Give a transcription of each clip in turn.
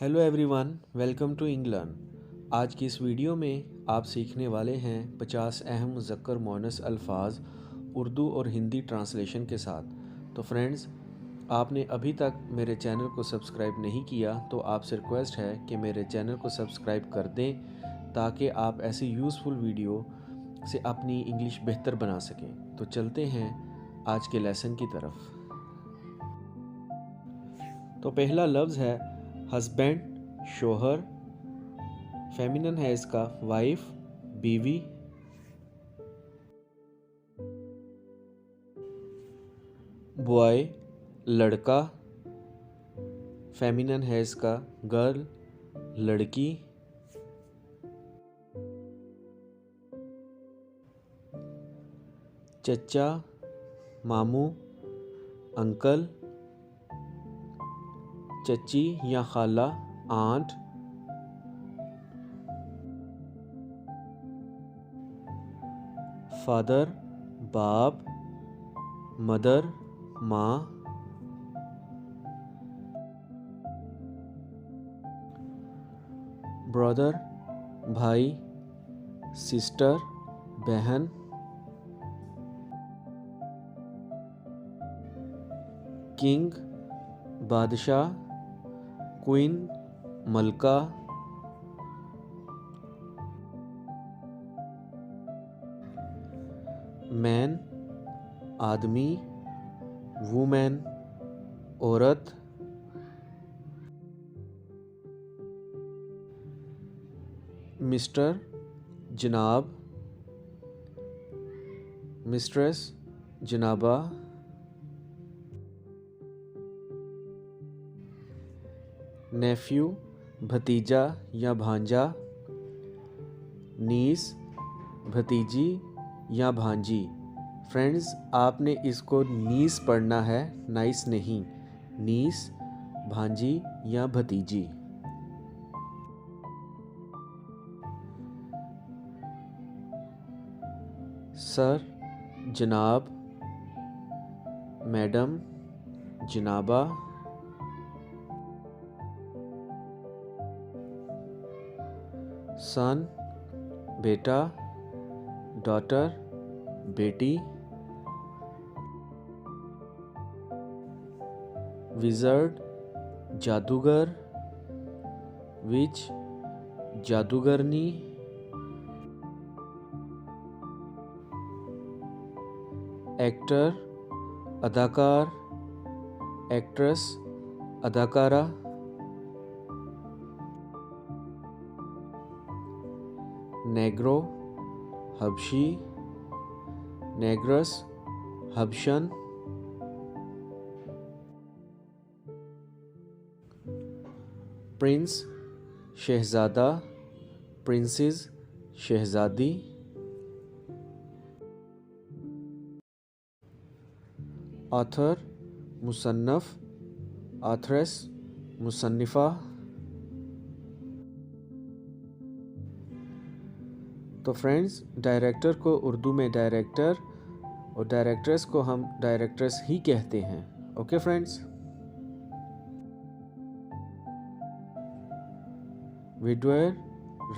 Hello everyone, welcome to England. आज की इस वीडियो में आप सीखने वाले हैं 50 अहम मुज़क्कर मुअन्नस अल्फाज उर्दू और हिंदी ट्रांसलेशन के साथ। तो फ्रेंड्स, आपने अभी तक मेरे चैनल को सब्सक्राइब नहीं किया तो आपसे रिक्वेस्ट है कि मेरे चैनल को सब्सक्राइब कर दें ताकि आप ऐसी यूज़फुल वीडियो से अपनी इंग्लिश बेहतर बना सकें। तो चलते हैं आज के लेसन की तरफ। तो पहला लफ्ज़ है हस्बैंड, शोहर। फेमिनिन है इसका वाइफ, बीवी। बॉय, लड़का। फेमिनिन है इसका गर्ल, लड़की। चचा, मामू, अंकल। चची या खाला, आंट। फादर, बाप। मदर, माँ। ब्रदर, भाई। सिस्टर, बहन। किंग, बादशाह। क्वीन, मलका। मैन, आदमी। वुमेन, औरत। मिस्टर, जनाब। मिस्ट्रेस, जनाबा। नेफ्यू, भतीजा या भांजा। नीस, भतीजी या भांजी। फ्रेंड्स, आपने इसको नीस पढ़ना है, नाइस नहीं। नीस, भांजी या भतीजी। सर, जनाब। मैडम, जनाबा। सन, बेटा। डॉटर, बेटी। विज़र्ड, जादूगर। विच, जादूगरनी। एक्टर, अदाकार। एक्ट्रेस, अदाकारा। नेग्रो, हबशी। नेग्रस, हबशन। प्रिंस, शहज़ादा। प्रिंसेस, शहज़ादी। ऑथर, मुसन्नफ़। ऑथरेस, मुसन्निफ़ा। तो फ्रेंड्स, डायरेक्टर को उर्दू में डायरेक्टर और डायरेक्ट्रेस को हम डायरेक्ट्रेस ही कहते हैं। Okay friends. विडोयर,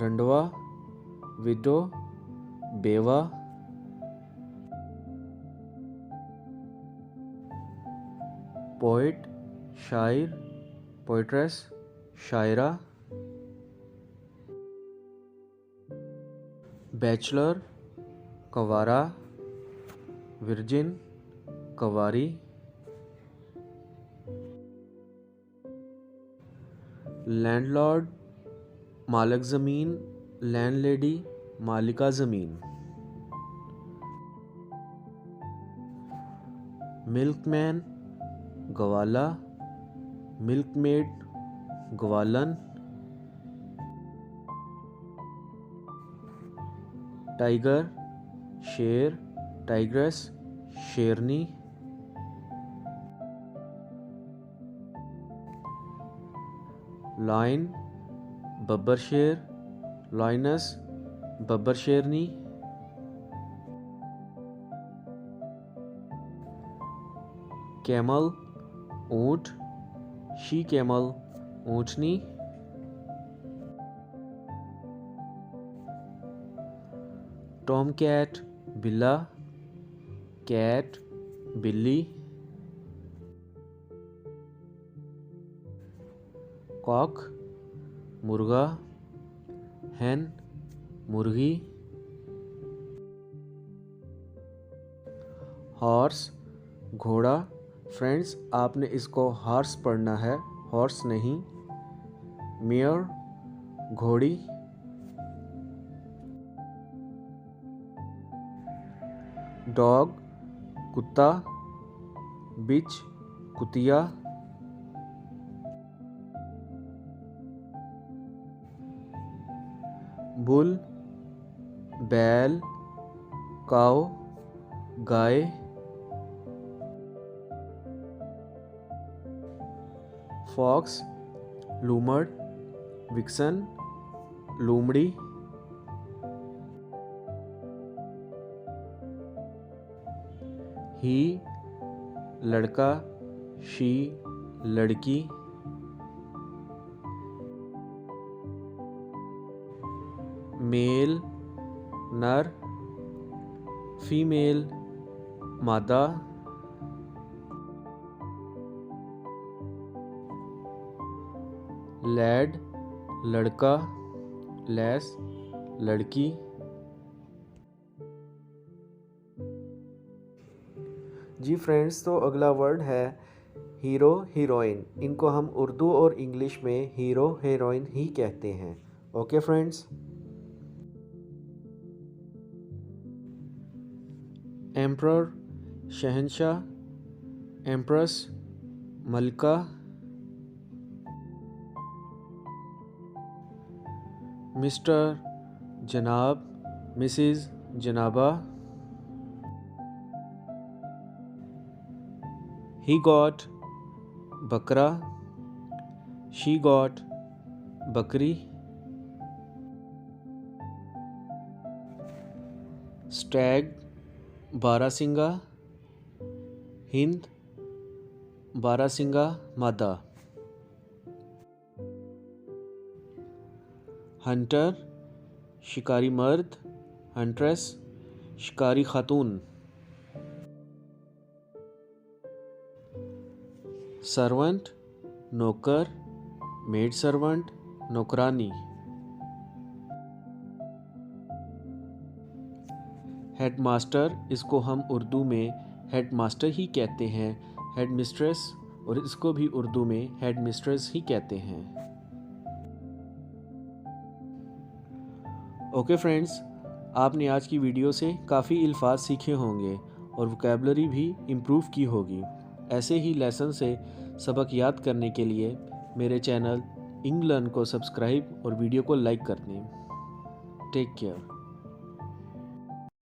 रंडवा। विडो, बेवा। पोइट, शायर। पोइट्रेस, शायरा। बैचलर, कंवारा। वर्जिन, कंवारी। लैंडलॉर्ड, मालिक ज़मीन। लैंडलेडी, मालिका ज़मीन। मिल्कमैन, गवाला। मिल्कमेड, गवालन। टाइगर, शेर। टाइग्रेस, शेरनी। लायन, बब्बर शेर। लायनस, बब्बर शेरनी। कैमल, ऊँट। शी कैमल, ऊँटनी। टॉम कैट बिल्ला, कैट बिल्ली। कॉक मुर्गा, हैन मुर्गी। हॉर्स घोड़ा। फ्रेंड्स, आपने इसको हॉर्स पढ़ना है, हॉर्स नहीं। मेयर घोड़ी। डॉग कुत्ता, बिच कुतिया। बुल बैल, काऊ गाय। फॉक्स लूमड़, विक्सन लोमड़ी। ही लड़का, शी लड़की। मेल नर, फीमेल मादा। लैड लड़का, लेस लड़की। जी फ्रेंड्स, तो अगला वर्ड है हीरो हीरोइन। इनको हम उर्दू और इंग्लिश में हीरो हीरोइन ही कहते हैं। Okay friends. एम्परर शहंशाह, एम्प्रेस मलका। मिस्टर जनाब, मिसिज जनाबा। He got बकरा, she got बकरी। स्टैग बारासिंगा, हिंद बारासिंगा मादा। हंटर शिकारी मर्द, हंट्रेस शिकारी खातून। सर्वेंट नौकर, मेड सर्वेंट नौकरानी। हेडमास्टर, इसको हम उर्दू में हेडमास्टर ही कहते हैं। हेड मिस्ट्रेस, और इसको भी उर्दू में हेड मिस्ट्रेस ही कहते हैं। ओके फ्रेंड्स, आपने आज की वीडियो से काफ़ी अल्फाज सीखे होंगे और वोकैबुलरी भी इम्प्रूव की होगी। ऐसे ही लेसन से सबक याद करने के लिए मेरे चैनल इंग्लर्न को सब्सक्राइब और वीडियो को लाइक कर दें। Take care.